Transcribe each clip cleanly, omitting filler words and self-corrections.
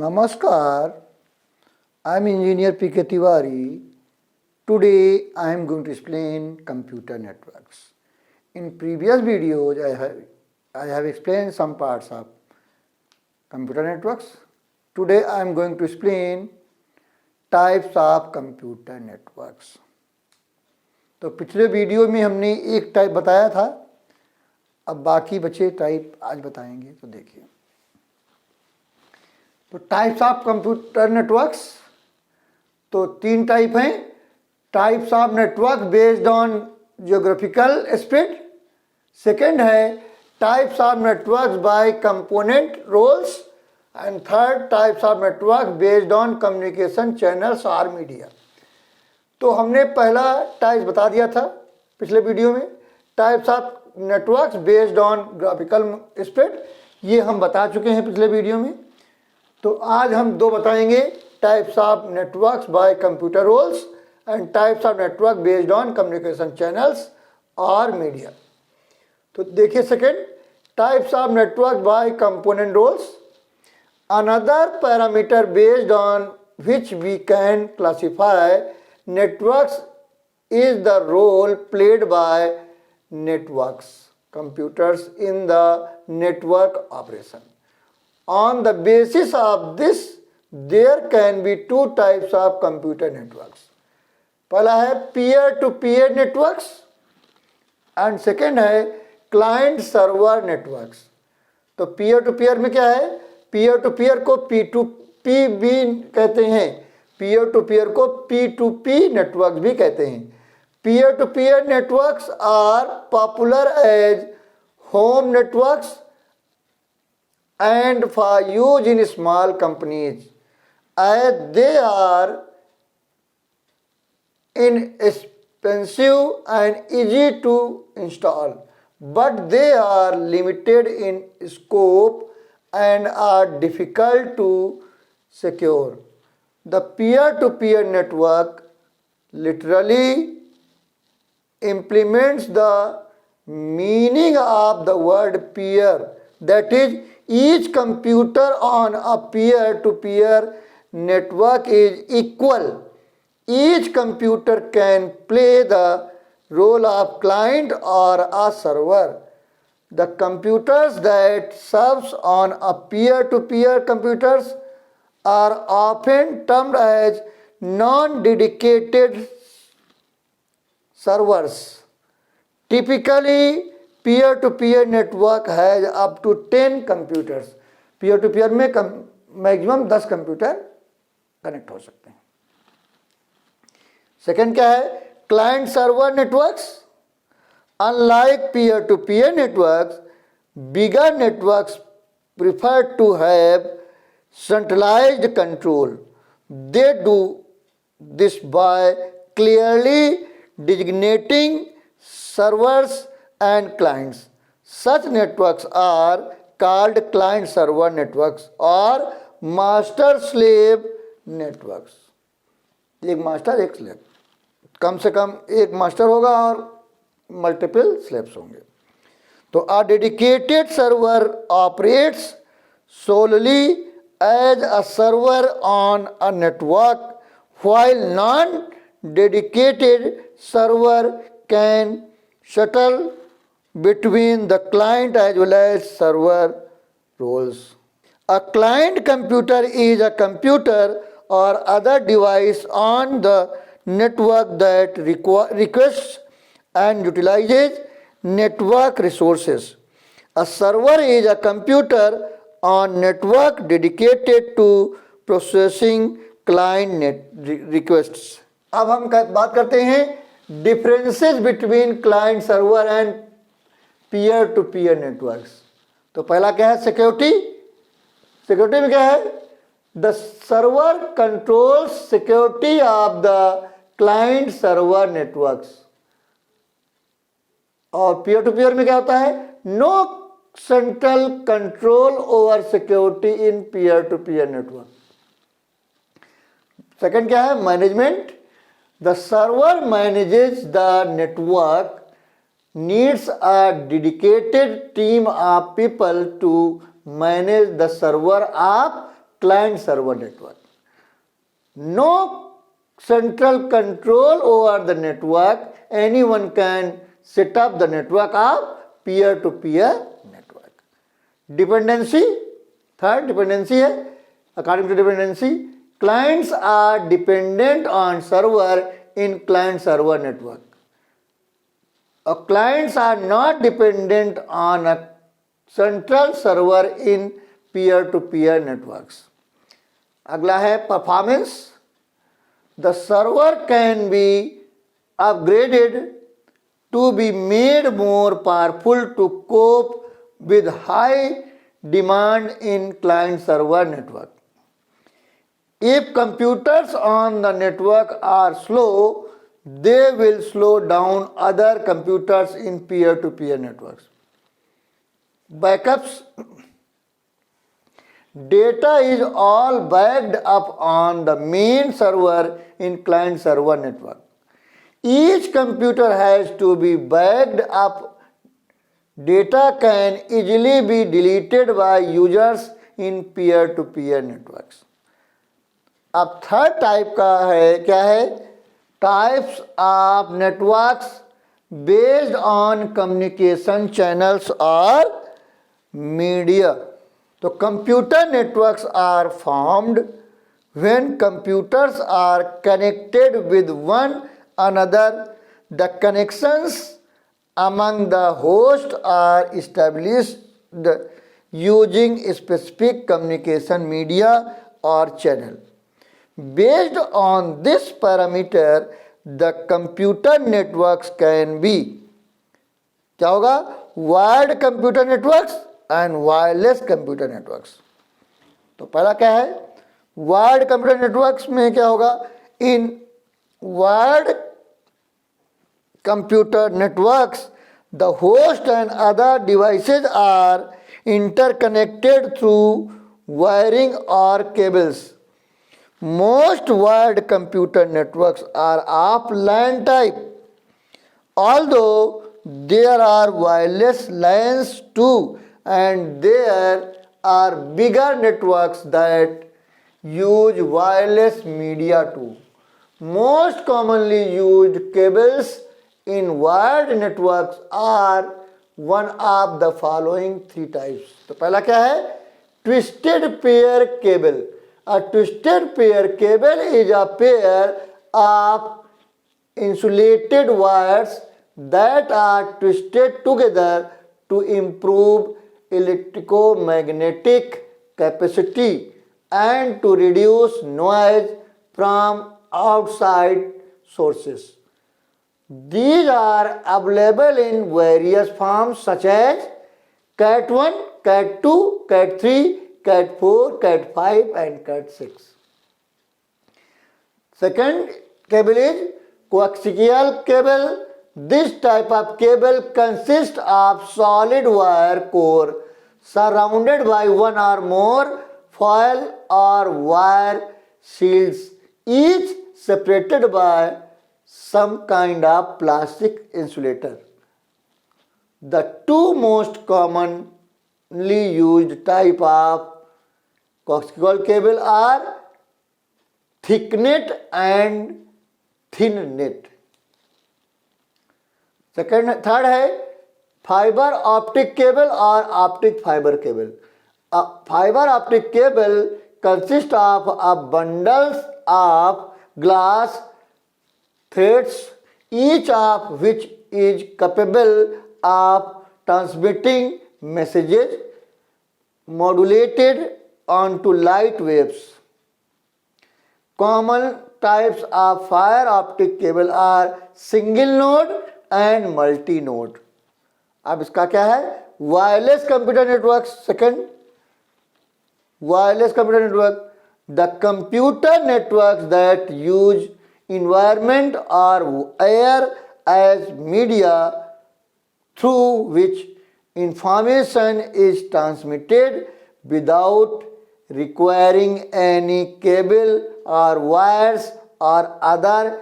Namaskar, I am Engineer P.K. Tiwari. Today I am going to explain computer networks. In previous videos I have explained some parts of computer networks. Today I am going to explain types of computer networks. तो पिछले video में हमने एक type बताया था, अब बाकी बचे टाइप आज बताएंगे। तो देखिए, तो टाइप्स ऑफ कंप्यूटर नेटवर्क्स, तो तीन टाइप हैं। Types of network based on geographical spread. Second है types of networks by component roles. And third types of network based on communication channels और मीडिया। तो हमने पहला टाइप बता दिया था पिछले वीडियो में, types of networks based on graphical spread, ये हम बता चुके हैं पिछले वीडियो में। तो आज हम दो बताएंगे, types of networks by computer roles and types of network based on communication channels और मीडिया। तो देखिए, second, types of network by component roles. Another parameter based on which we can classify networks is the role played by networks computers in the network operation. On the basis of this, there can be two types of computer networks. पहला है peer to peer networks and second है client server networks. तो peer to peer में क्या है, peer to peer को P2P भी कहते हैं, पीयर टू पीयर को P2P नेटवर्क भी कहते हैं। Peer to peer networks are popular as home networks and for use in small companies as they are inexpensive and easy to install, but they are limited in scope and are difficult to secure. The peer-to-peer network literally implements the meaning of the word peer, that is, each computer on a peer-to-peer network is equal. Each computer can play the role of client or a server. The computers that serves on a peer-to-peer computers are often termed as non-dedicated servers. Typically, peer-to-peer network has up to 10 computers. Peer-to-peer में maximum 10 computer connect हो सकते हैं। Second क्या है, client server networks. Unlike peer-to-peer networks, bigger networks prefer to have centralized control. They do this by clearly designating servers and clients. Such networks are called client server networks or master slave networks. एक master एक slave, कम से कम एक master होगा और multiple slaves होंगे। तो a dedicated server operates solely as a server on a network, while non-dedicated server can shuttle between the client as well as server roles. A client computer is a computer or other device on the network that requests and utilizes network resources. A server is a computer on network dedicated to processing client requests. अब हम बात करते हैं differences between client server and peer to peer networks. तो पहला क्या है, security. Security में क्या है, the server controls security of the client server networks. और पीयर टू पीयर में क्या होता है, no central control over security in peer-to-peer network. Second क्या है, management. The server manages the network, needs a dedicated team of people to manage the server of client server network. No central control over the network. Anyone can set up the network of peer-to-peer network. Dependency, third dependency है, according to dependency, clients are dependent on server in client-server network. Clients are not dependent on a central server in peer-to-peer networks. अगला है performance. The server can be upgraded to be made more powerful to cope with high demand in client-server network. If computers on the network are slow, they will slow down other computers in peer-to-peer networks. Backups. Data is all backed up on the main server in client-server network. Each computer has to be backed up. Data can easily be deleted by users in peer-to-peer networks. अब third type का है, क्या है? Types of networks based on communication channels और media. तो computer networks are formed when computers are connected with one another. The connections among the hosts are established using specific communication media or channel. Based on this parameter, the computer networks can be, क्या होगा? Wired computer networks and wireless computer networks. तो पहला क्या है? Wired computer networks में क्या होगा? इन wired computer networks, the host and other devices are interconnected through wiring or cables. Most wired computer networks are of LAN type, although there are wireless LANs too, and there are bigger networks that use wireless media too. Most commonly used cables in wired networks are one of the following three types. तो पहला क्या है? Twisted pair cable. A twisted pair cable is a pair of insulated wires that are twisted together to improve electromagnetic capacity and to reduce noise from outside sources. These are available in various forms such as Cat 1, Cat 2, Cat 3, Cat 4, Cat 5 and Cat 6. Second cable is coaxial cable. This type of cable consists of solid wire core surrounded by one or more foil or wire shields, each separated by some kind of plastic insulator. The two most commonly used type of coaxial cable are thick net and thin net. Third है fibre optic cable और optic fibre cable. Fibre optic cable consist of a bundles of glass threads, each of which is capable of transmitting messages modulated onto light waves. Common types of fiber optic cable are single node and multi node. अब इसका क्या है? Wireless computer network. Second, wireless computer network, the computer network that use environment or air as media through which information is transmitted without requiring any cable or wires or other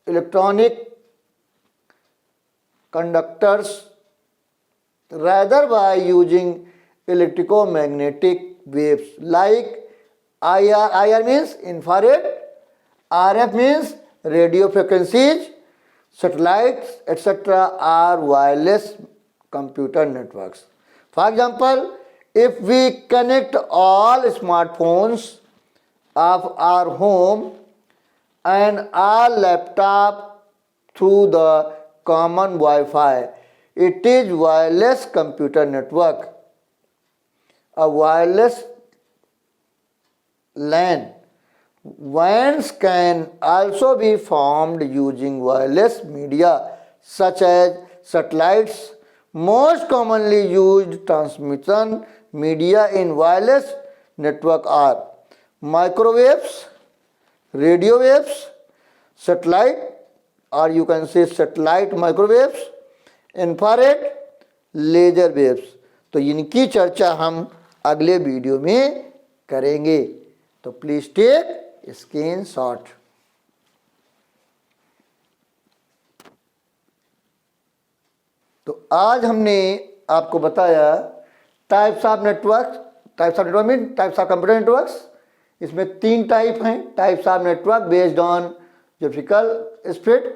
electronic conductors, rather by using electromagnetic waves like IR means infrared, RF means radio frequencies, satellites etc. are wireless computer networks. For example, if we connect all smartphones of our home and our laptop through the common Wi-Fi, it is wireless computer network. A wireless LAN. WANs can also be formed using wireless media such as satellites. Most commonly used transmission media in wireless network are microwaves, radio waves, satellite or you can say satellite microwaves, infrared, laser waves. तो इनकी चर्चा हम अगले video में करेंगे. तो please take screenshot. तो आज हमने आपको बताया types of network mean types of computer networks. इसमें 3 टाइप हैं. Types of network based on geographical spread,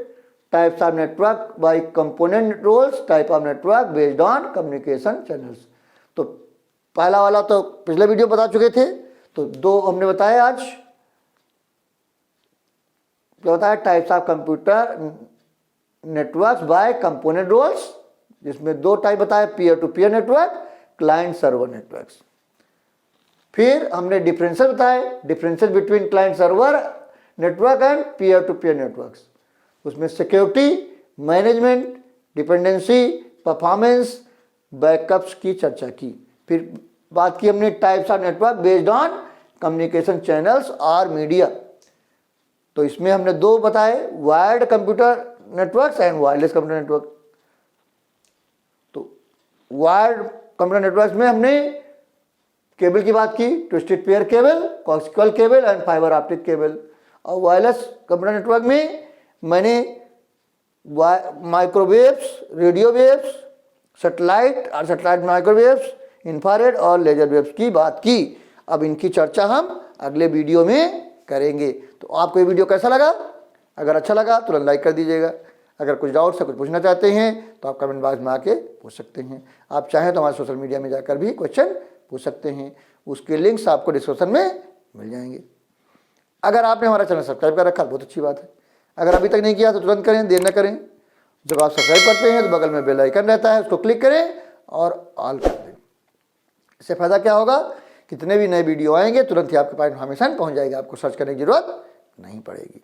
types of network by component roles, type of network based on communication channels. तो पहला वाला तो पिछले वीडियो बता चुके थे. तो 2 हमने बताया आज. क्या बताया? Types of computer networks by component roles, जिसमें 2 टाइप बताया, peer to peer network, client server networks. फिर हमने डिफरेंसेस बताए, differences between client server network and peer to peer networks. उसमें security, management, dependency, performance, backups की चर्चा की. फिर बात की हमने types of network based on communication channels और मीडिया. तो इसमें हमने 2 बताए, wired computer networks and wireless computer network. तो वायर्ड कंप्यूटर नेटवर्क्स में हमने केबल की बात की, twisted pair cable, coaxial cable and fibre optic cable. और वायरलेस कंप्यूटर नेटवर्क में मैंने माइक्रोवेव्स, रेडियो वेव्स, सैटेलाइट और सैटेलाइट माइक्रोवेव्स, इंफ्रारेड और लेजर वेव्स की बात की. अब इनकी चर्चा हम अगले वीडियो में करेंगे. तो आपको ये वीडियो कैसा लगा? अगर अच्छा लगा तो लाइक कर दीजिएगा. अगर कुछ डाउट से कुछ पूछना चाहते हैं तो आप कमेंट बॉक्स में आके पूछ सकते हैं. आप चाहें तो हमारे सोशल मीडिया में जाकर भी क्वेश्चन पूछ सकते हैं. उसके लिंक्स आपको डिस्क्रिप्शन में मिल जाएंगे. अगर आपने हमारा चैनल सब्सक्राइब कर रखा बहुत अच्छी बात है. अगर अभी तक नहीं किया तो तुरंत करें, देर न करें. जब आप सब्सक्राइब करते हैं तो बगल में बेल आइकन रहता है, उसको क्लिक करें और ऑल कर दें. इससे फ़ायदा क्या होगा? कितने भी नए वीडियो आएंगे तुरंत ही आपके पास इन्फॉर्मेशन पहुंच जाएगी, आपको सर्च करने की जरूरत नहीं पड़ेगी.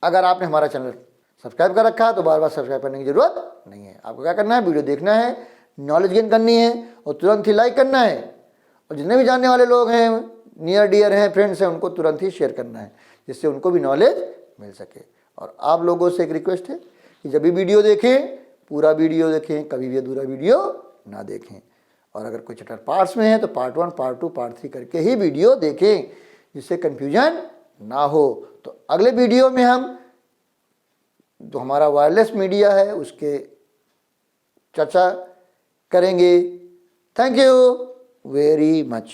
अगर आपने हमारा चैनल सब्सक्राइब कर रखा है तो बार बार सब्सक्राइब करने की जरूरत नहीं है. आपको क्या करना है? वीडियो देखना है, नॉलेज गेन करनी है और तुरंत ही लाइक करना है. और जितने भी जानने वाले लोग हैं, नियर डियर हैं, फ्रेंड्स हैं, उनको तुरंत ही शेयर करना है, जिससे उनको भी नॉलेज मिल सके. और आप लोगों से एक रिक्वेस्ट है कि जब भी वीडियो देखें पूरा वीडियो देखें, कभी भी अधूरा वीडियो ना देखें. और अगर कोई चैप्टर पार्ट्स में है तो पार्ट 1, पार्ट 2, पार्ट 3 करके ही वीडियो देखें, जिससे कन्फ्यूजन ना हो. तो अगले वीडियो में हम जो हमारा वायरलेस मीडिया है उसके चर्चा करेंगे. Thank you very much.